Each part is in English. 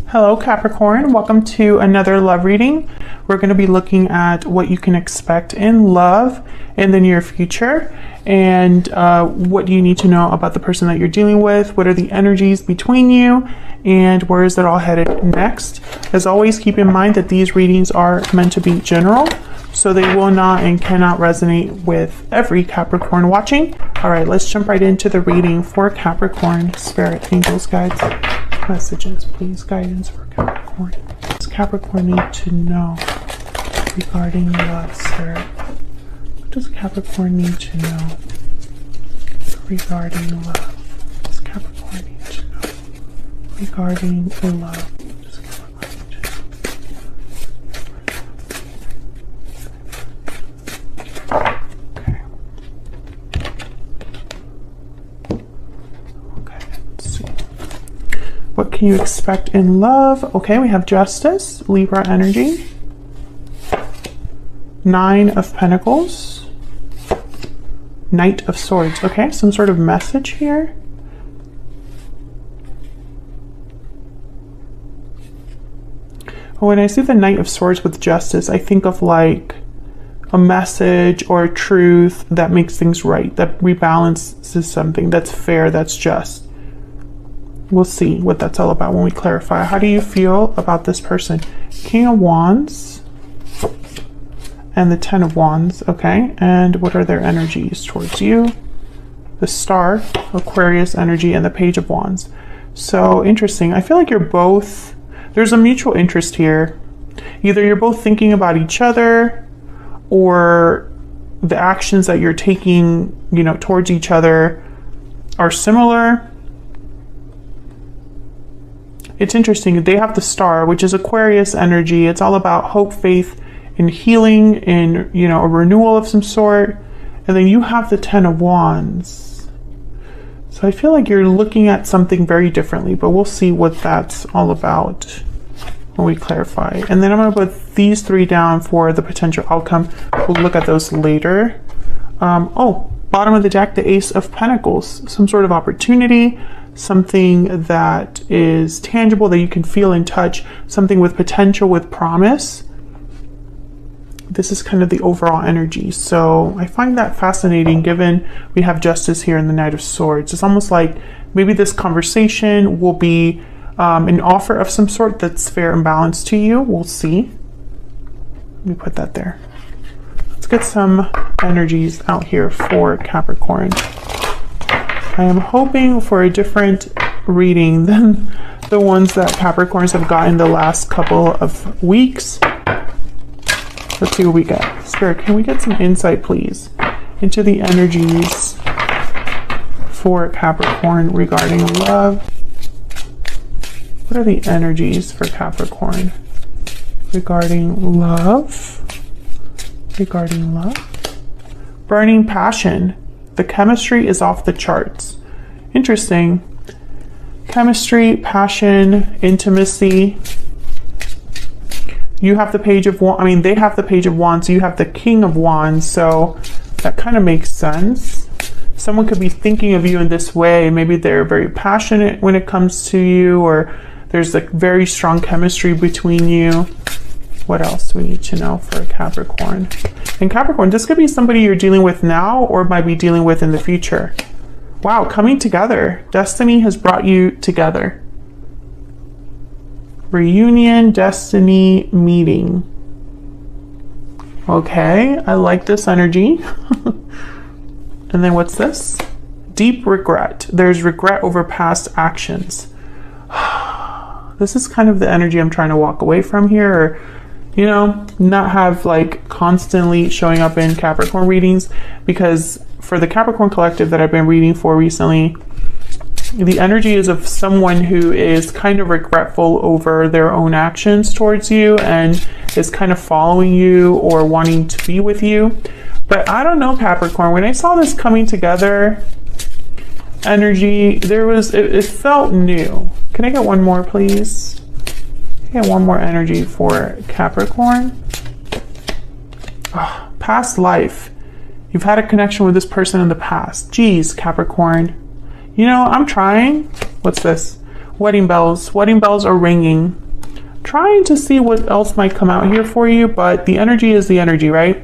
Hello Capricorn, welcome to another love reading. We're going to be looking at what you can expect in love in the near future and what do you need to know about the person that you're dealing with, what are the energies between you, and where is it all headed next. As always, keep in mind that these readings are meant to be general, so they will not and cannot resonate with every Capricorn watching. All right, let's jump right into the reading for Capricorn. Spirit, angels, guides, messages, please, guidance for Capricorn. What does Capricorn need to know regarding love, Spirit? What does Capricorn need to know regarding love? What does Capricorn need to know regarding love? What does Capricorn need to know? Okay, let's see. What can you expect in love? Okay, we have Justice, Libra energy. 9 of Pentacles. Knight of Swords. Okay, some sort of message here. When I see the Knight of Swords with Justice, I think of like a message or a truth that makes things right, that rebalances something, that's fair, that's just. We'll see what that's all about when we clarify. How do you feel about this person? King of Wands and the 10 of Wands. Okay, and what are their energies towards you? The Star, Aquarius energy, and the Page of Wands. So interesting. I feel like you're both, there's a mutual interest here. Either you're both thinking about each other, or the actions that you're taking, towards each other are similar. It's interesting. They have the Star, which is Aquarius energy. It's all about hope, faith, and healing, and a renewal of some sort. And then you have the 10 of Wands. So I feel like you're looking at something very differently, but we'll see what that's all about when we clarify. And then I'm going to put these 3 down for the potential outcome. We'll look at those later. Bottom of the deck, the Ace of Pentacles. Some sort of opportunity, something that is tangible, that you can feel and touch, something with potential, with promise. This is kind of the overall energy. So I find that fascinating given we have Justice here in the Knight of Swords. It's almost like maybe this conversation will be an offer of some sort that's fair and balanced to you. We'll see. Let me put that there. Let's get some energies out here for Capricorn. I am hoping for a different reading than the ones that Capricorns have gotten the last couple of weeks. Let's see what we get. Spirit, can we get some insight, please, into the energies for Capricorn regarding love? What are the energies for Capricorn regarding love? Regarding love? Burning passion. The chemistry is off the charts. Interesting. Chemistry, passion, intimacy. You have the Page of Wands. They have the Page of Wands. So you have the King of Wands. So that kind of makes sense. Someone could be thinking of you in this way. Maybe they're very passionate when it comes to you, or there's like very strong chemistry between you. What else do we need to know for Capricorn? And Capricorn, this could be somebody you're dealing with now or might be dealing with in the future. Wow, coming together. Destiny has brought you together. Reunion, destiny, meeting. Okay, I like this energy. And then what's this? Deep regret. There's regret over past actions. This is kind of the energy I'm trying to walk away from here, or not have like constantly showing up in Capricorn readings, because for the Capricorn collective that I've been reading for recently, the energy is of someone who is kind of regretful over their own actions towards you and is kind of following you or wanting to be with you. But I don't know, Capricorn, when I saw this coming together energy, it felt new. Can I get one more, please? Get one more energy for Capricorn. Past life. You've had a connection with this person in the past. Geez, Capricorn. I'm trying. What's this? Wedding bells. Wedding bells are ringing. Trying to see what else might come out here for you, but the energy is the energy, right?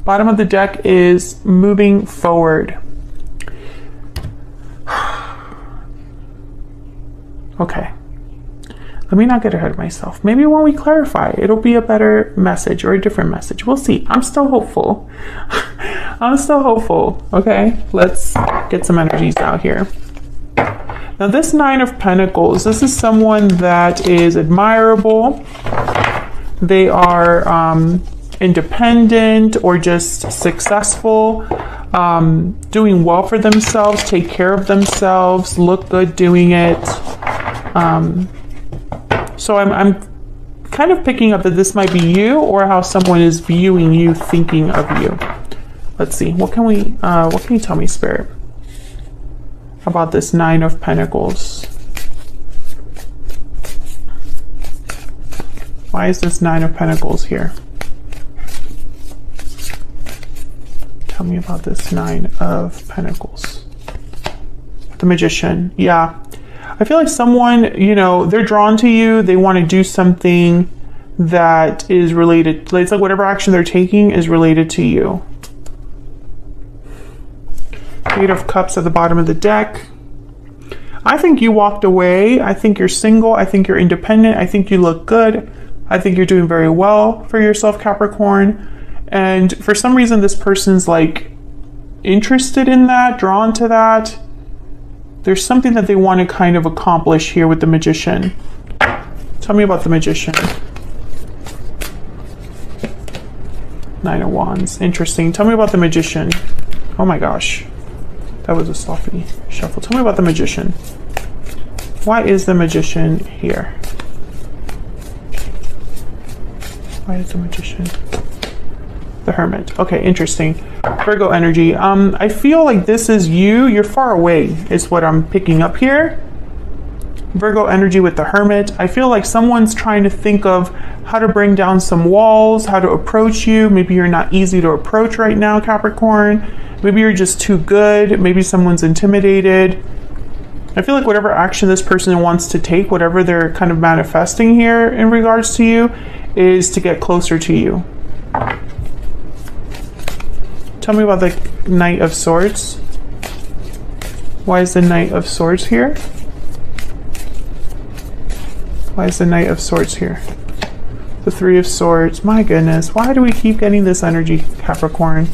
Bottom of the deck is moving forward. Okay. Let me not get ahead of myself. Maybe when we clarify, it'll be a better message or a different message. We'll see. I'm still hopeful. I'm still hopeful. Okay, let's get some energies out here. Now this Nine of Pentacles, this is someone that is admirable. They are independent or just successful, doing well for themselves, take care of themselves, look good doing it. So I'm kind of picking up that this might be you or how someone is viewing you, thinking of you. Let's see. What can you tell me, Spirit, about this Nine of Pentacles? Why is this Nine of Pentacles here? Tell me about this Nine of Pentacles. The Magician. Yeah. I feel like someone, you know, they're drawn to you. They want to do something that is related. It's like whatever action they're taking is related to you. Eight of Cups at the bottom of the deck. I think you walked away. I think you're single. I think you're independent. I think you look good. I think you're doing very well for yourself, Capricorn. And for some reason, this person's like interested in that, drawn to that. There's something that they want to kind of accomplish here with the Magician. Tell me about the Magician. Nine of Wands. Interesting. Tell me about the Magician. Oh my gosh. That was a sloppy shuffle. Tell me about the Magician. Why is the Magician here? Why is the Magician? The Hermit. Okay, interesting. Virgo energy. I feel like this is you. You're far away is what I'm picking up here. Virgo energy with the Hermit. I feel like someone's trying to think of how to bring down some walls, how to approach you. Maybe you're not easy to approach right now, Capricorn. Maybe you're just too good. Maybe someone's intimidated. I feel like whatever action this person wants to take, whatever they're kind of manifesting here in regards to you, is to get closer to you. Tell me about the Knight of Swords. Why is the Knight of Swords here? Why is the Knight of Swords here? The Three of Swords. My goodness, why do we keep getting this energy, Capricorn?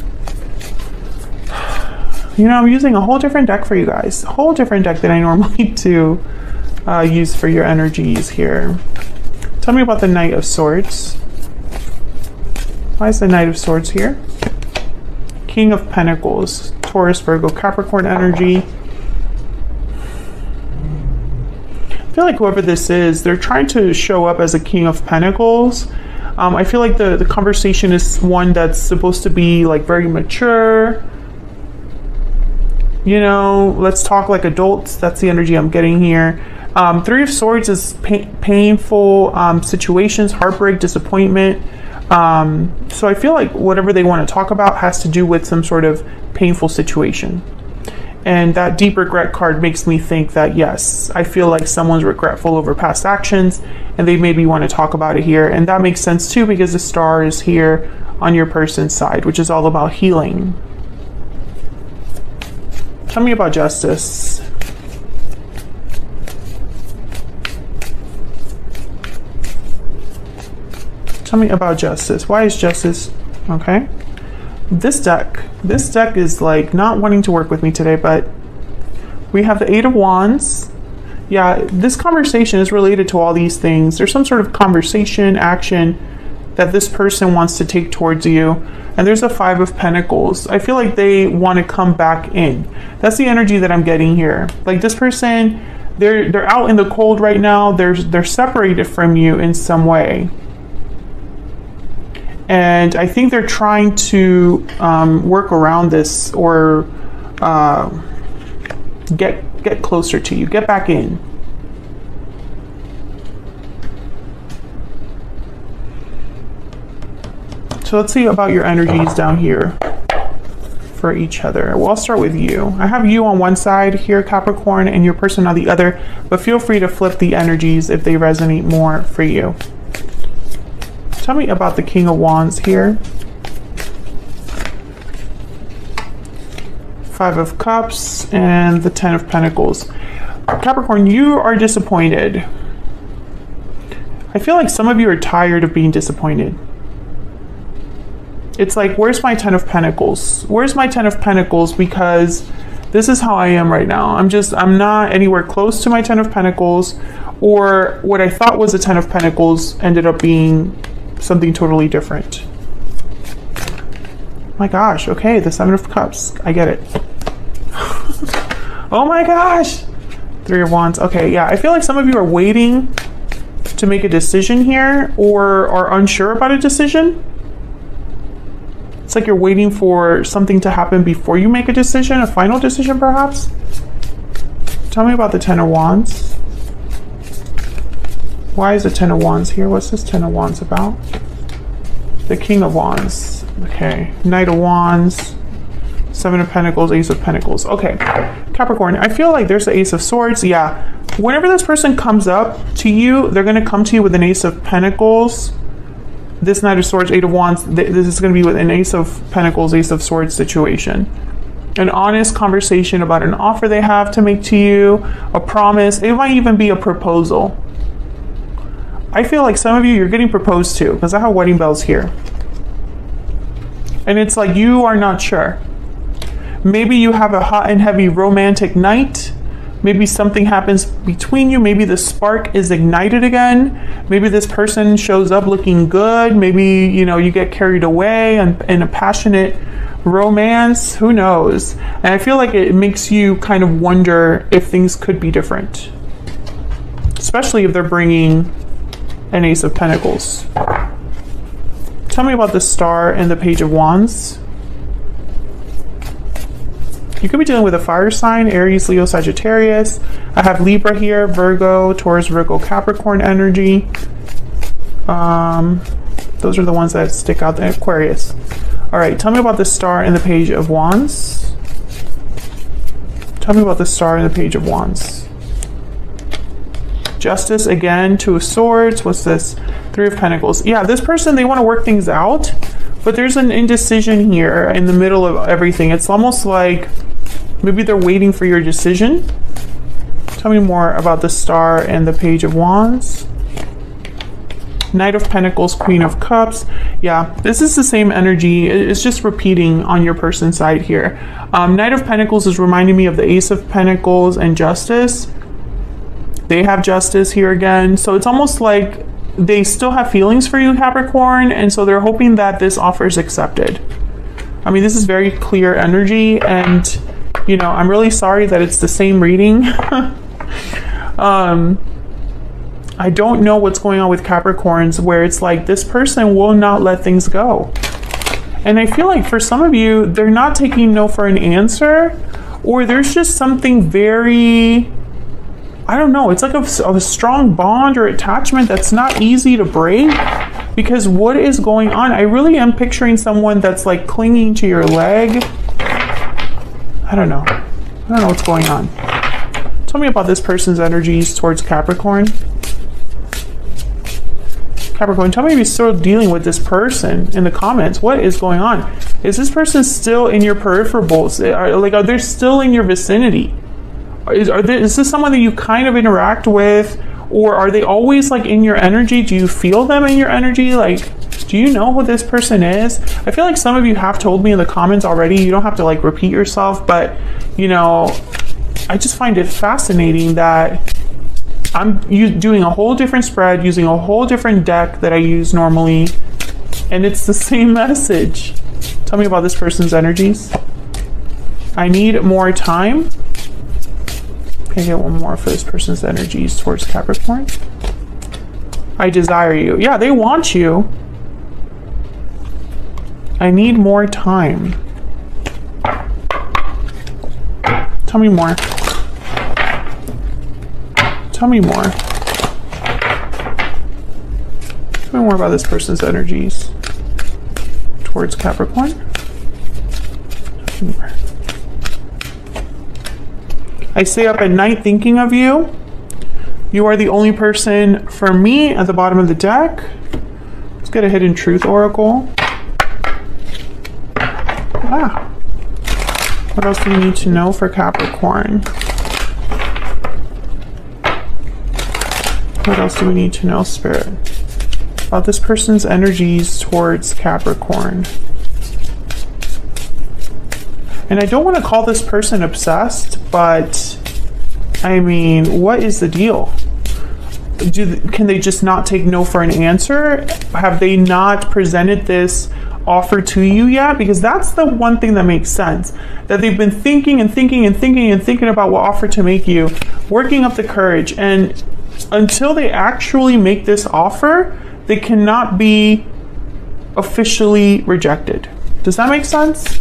You know, I'm using a whole different deck for you guys. A whole different deck than I normally do use for your energies here. Tell me about the Knight of Swords. Why is the Knight of Swords here? King of Pentacles. Taurus, Virgo, Capricorn energy. I feel like whoever this is, they're trying to show up as a King of Pentacles. I feel like the conversation is one that's supposed to be like very mature. You know, let's talk like adults. That's the energy I'm getting here. Three of Swords is painful situations, heartbreak, disappointment. So I feel like whatever they want to talk about has to do with some sort of painful situation. And that deep regret card makes me think that, yes, I feel like someone's regretful over past actions and they maybe want to talk about it here. And that makes sense too, because the Star is here on your person's side, which is all about healing. Tell me about Justice. Tell me about Justice. Why is Justice? Okay. This deck is like not wanting to work with me today, but we have the Eight of Wands. Yeah, this conversation is related to all these things. There's some sort of conversation, action that this person wants to take towards you. And there's a Five of Pentacles. I feel like they want to come back in. That's the energy that I'm getting here. Like this person, they're out in the cold right now. They're separated from you in some way. And I think they're trying to work around this or get closer to you, get back in. So let's see about your energies down here for each other? Well, I'll start with you. I have you on one side here, Capricorn, and your person on the other, but feel free to flip the energies if they resonate more for you. Tell me about the King of Wands here. Five of Cups and the Ten of Pentacles. Capricorn, you are disappointed. I feel like some of you are tired of being disappointed. It's like, where's my Ten of Pentacles? Where's my Ten of Pentacles? Because this is how I am right now. I'm not anywhere close to my Ten of Pentacles, or what I thought was a Ten of Pentacles ended up being something totally different. My gosh, okay, the Seven of Cups. I get it. Oh my gosh. Three of Wands. Okay, yeah, I feel like some of you are waiting to make a decision here, or are unsure about a decision. It's like you're waiting for something to happen before you make a decision, a final decision perhaps. Tell me about the Ten of Wands. Why is the Ten of Wands here? What's this Ten of Wands about? The King of Wands. Okay, Knight of Wands, Seven of Pentacles, Ace of Pentacles. Okay, Capricorn, I feel like there's the Ace of Swords. Yeah, whenever this person comes up to you, they're going to come to you with an Ace of Pentacles. This Knight of Swords, Eight of Wands, this is going to be with an Ace of Pentacles, Ace of Swords situation. An honest conversation about an offer they have to make to you, a promise. It might even be a proposal. I feel like some of you, you're getting proposed to, because I have wedding bells here. And it's like you are not sure. Maybe you have a hot and heavy romantic night. Maybe something happens between you. Maybe the spark is ignited again. Maybe this person shows up looking good. Maybe, you know, you get carried away in a passionate romance. Who knows? And I feel like it makes you kind of wonder if things could be different. Especially if they're bringing an Ace of Pentacles. Tell me about the Star and the Page of Wands. You could be dealing with a fire sign, Aries, Leo, Sagittarius. I have Libra here, Virgo, Taurus, Virgo, Capricorn energy. Those are the ones that stick out there. Aquarius. All right, tell me about the Star and the Page of Wands. Tell me about the Star and the Page of Wands. Justice again, Two of Swords. What's this? Three of Pentacles. Yeah, this person, they want to work things out, but there's an indecision here in the middle of everything. It's almost like maybe they're waiting for your decision. Tell me more about the Star and the Page of Wands. Knight of Pentacles, Queen of Cups. Yeah, this is the same energy. It's just repeating on your person's side here. Knight of Pentacles is reminding me of the Ace of Pentacles and Justice. They have Justice here again. So it's almost like they still have feelings for you, Capricorn, and so they're hoping that this offer is accepted. I mean, this is very clear energy, and you know, I'm really sorry that it's the same reading. I don't know what's going on with Capricorns, where it's like this person will not let things go. And I feel like for some of you, they're not taking no for an answer, or there's just something very, I don't know, it's like a strong bond or attachment that's not easy to break. Because what is going on? I really am picturing someone that's like clinging to your leg. I don't know. I don't know what's going on. Tell me about this person's energies towards Capricorn. Capricorn, tell me if you're still dealing with this person in the comments. What is going on? Is this person still in your peripherals? Are they still in your vicinity? Is this someone that you kind of interact with? Or are they always like in your energy? Do you feel them in your energy? Like, do you know who this person is? I feel like some of you have told me in the comments already. You don't have to like repeat yourself, but you know, I just find it fascinating that I'm doing a whole different spread, using a whole different deck that I use normally, and it's the same message. Tell me about this person's energies. I need more time. Can I get one more for this person's energies towards Capricorn? I desire you. Yeah, they want you. I need more time. Tell me more. Tell me more. Tell me more about this person's energies towards Capricorn. I stay up at night thinking of you. You are the only person for me at the bottom of the deck. Let's get a hidden truth oracle. Ah. What else do we need to know for Capricorn? What else do we need to know, Spirit? About this person's energies towards Capricorn. And I don't want to call this person obsessed, but I mean, what is the deal? Can they just not take no for an answer? Have they not presented this offer to you yet? Because that's the one thing that makes sense. That they've been thinking and thinking and thinking and thinking about what offer to make you, working up the courage. And until they actually make this offer, they cannot be officially rejected. Does that make sense?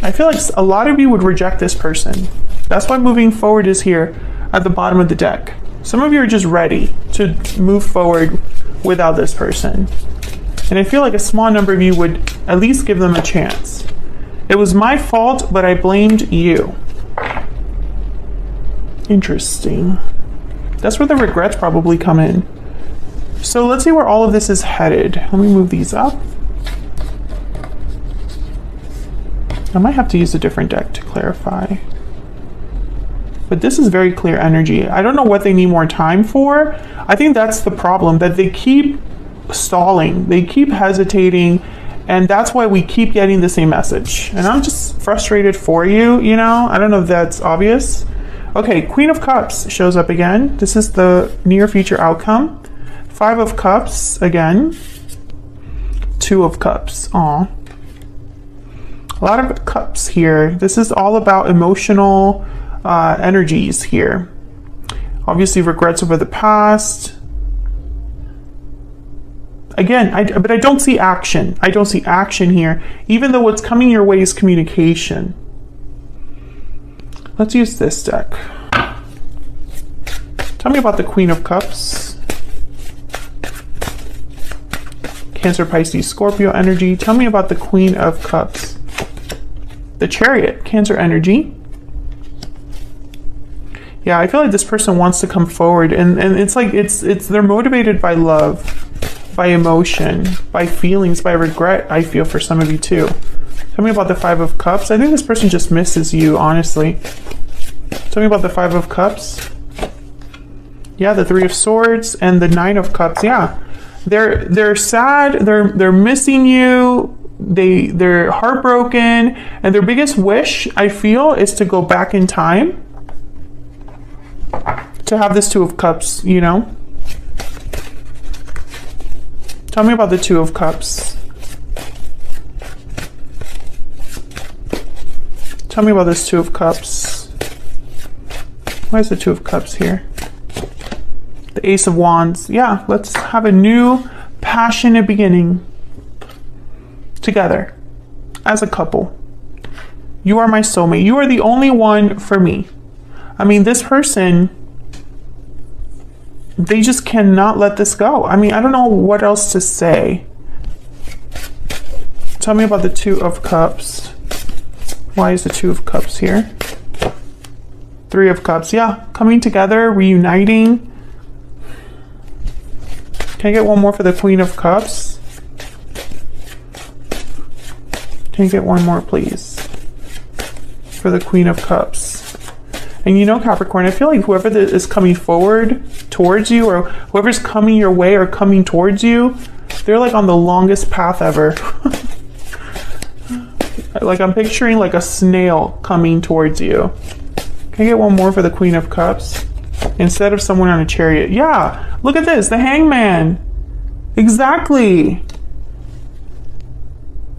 I feel like a lot of you would reject this person. That's why moving forward is here at the bottom of the deck. Some of you are just ready to move forward without this person. And I feel like a small number of you would at least give them a chance. It was my fault, but I blamed you. Interesting. That's where the regrets probably come in. So let's see where all of this is headed. Let me move these up. I might have to use a different deck to clarify. But this is very clear energy. I don't know what they need more time for. I think that's the problem, that they keep stalling. They keep hesitating, and that's why we keep getting the same message. And I'm just frustrated for you, you know? I don't know if that's obvious. Okay, Queen of Cups shows up again. This is the near future outcome. 5 of Cups again. 2 of Cups. Aw. A lot of cups here. This is all about emotional energies here. Obviously, regrets over the past. Again, but I don't see action. I don't see action here, even though what's coming your way is communication. Let's use this deck. Tell me about the Queen of Cups. Cancer, Pisces, Scorpio energy. Tell me about the Queen of Cups. The Chariot, Cancer energy. Yeah, I feel like this person wants to come forward, and it's like they're motivated by love, by emotion, by feelings, by regret. I feel for some of you too. Tell me about the 5 of Cups. I think this person just misses you, honestly. Tell me about the 5 of Cups. Yeah, the 3 of Swords and the 9 of Cups. Yeah, they're sad. They're missing you. They're heartbroken, and their biggest wish, I feel, is to go back in time to have this 2 of Cups, you know? Tell me about the 2 of Cups. Tell me about this 2 of Cups. Why is the 2 of Cups here? The Ace of Wands. Yeah, let's have a new passionate beginning together as a couple. You are my soulmate. You are the only one for me. I mean, this person, they just cannot let this go. I mean, I don't know what else to say. Tell me about the 2 of Cups. Why is the 2 of Cups here? 3 of Cups. Yeah, coming together, reuniting. Can I get one more for the Queen of Cups? Can you get one more, please? For the Queen of Cups. And you know, Capricorn, I feel like whoever is coming forward towards you, or whoever's coming your way or coming towards you, they're like on the longest path ever. Like I'm picturing like a snail coming towards you. Can I get one more for the Queen of Cups? Instead of someone on a chariot. Yeah, look at this, the Hangman. Exactly.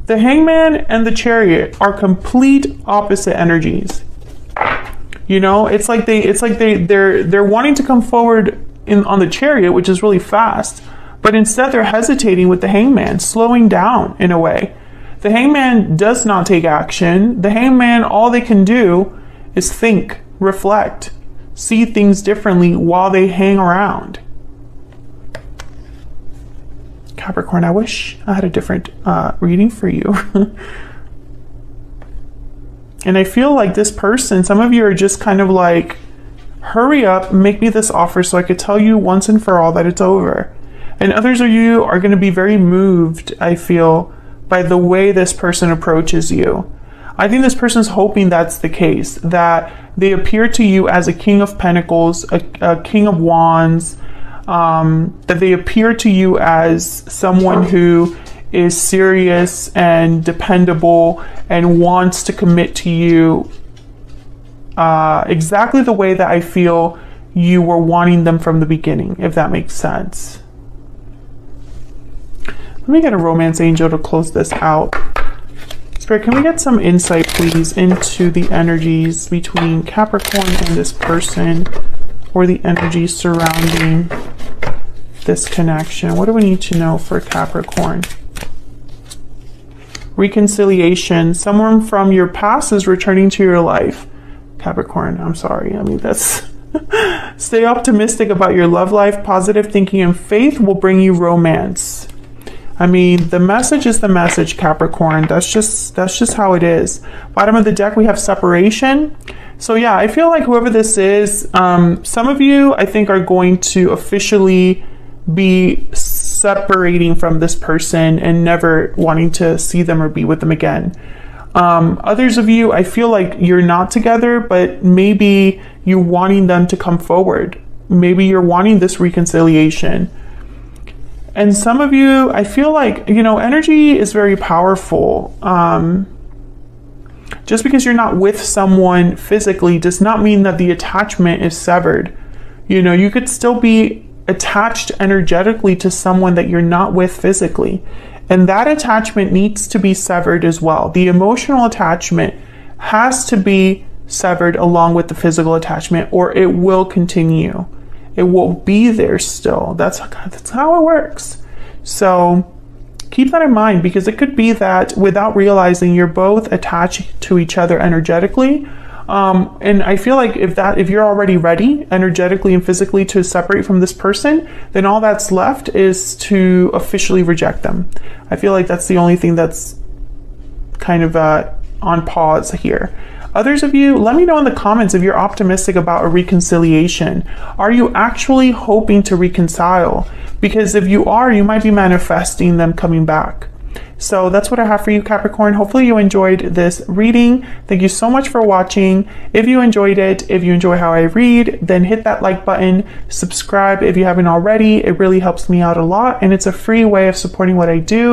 The Hangman and the Chariot are complete opposite energies. You know, it's like they're wanting to come forward on the Chariot, which is really fast, but instead they're hesitating with the Hangman, slowing down in a way. The Hangman does not take action. The Hangman, all they can do is think, reflect, see things differently while they hang around. Capricorn, I wish I had a different reading for you. And I feel like this person, some of you are just kind of like, hurry up, make me this offer so I could tell you once and for all that it's over. And others of you are going to be very moved, I feel, by the way this person approaches you. I think this person's hoping that's the case, that they appear to you as a king of pentacles, a king of wands, that they appear to you as someone who is serious and dependable and wants to commit to you exactly the way that I feel you were wanting them from the beginning, if that makes sense. Let me get a romance angel to close this out. Spirit, can we get some insight, please, into the energies between Capricorn and this person, or the energies surrounding this connection? What do we need to know for Capricorn? Reconciliation. Someone from your past is returning to your life. Capricorn, I'm sorry. I mean, that's... Stay optimistic about your love life. Positive thinking and faith will bring you romance. I mean, the message is the message, Capricorn. That's just how it is. Bottom of the deck, we have separation. So yeah, I feel like whoever this is, some of you, I think, are going to officially be separating from this person and never wanting to see them or be with them again. Others of you, I feel like you're not together, but maybe you're wanting them to come forward. Maybe you're wanting this reconciliation. And some of you, I feel like, you know, energy is very powerful. Just because you're not with someone physically does not mean that the attachment is severed. You know, you could still be attached energetically to someone that you're not with physically. And that attachment needs to be severed as well. The emotional attachment has to be severed along with the physical attachment, or it will continue. It will be there still. That's how it works. So keep that in mind, because it could be that without realizing you're both attached to each other energetically. And I feel like if you're already ready energetically and physically to separate from this person, then all that's left is to officially reject them. I feel like that's the only thing that's kind of on pause here. Others of you, let me know in the comments if you're optimistic about a reconciliation. Are you actually hoping to reconcile? Because if you are, you might be manifesting them coming back. So that's what I have for you, Capricorn. Hopefully you enjoyed this reading. Thank you so much for watching. If you enjoyed it, if you enjoy how I read, then hit that like button, subscribe if you haven't already. It really helps me out a lot, and it's a free way of supporting what I do.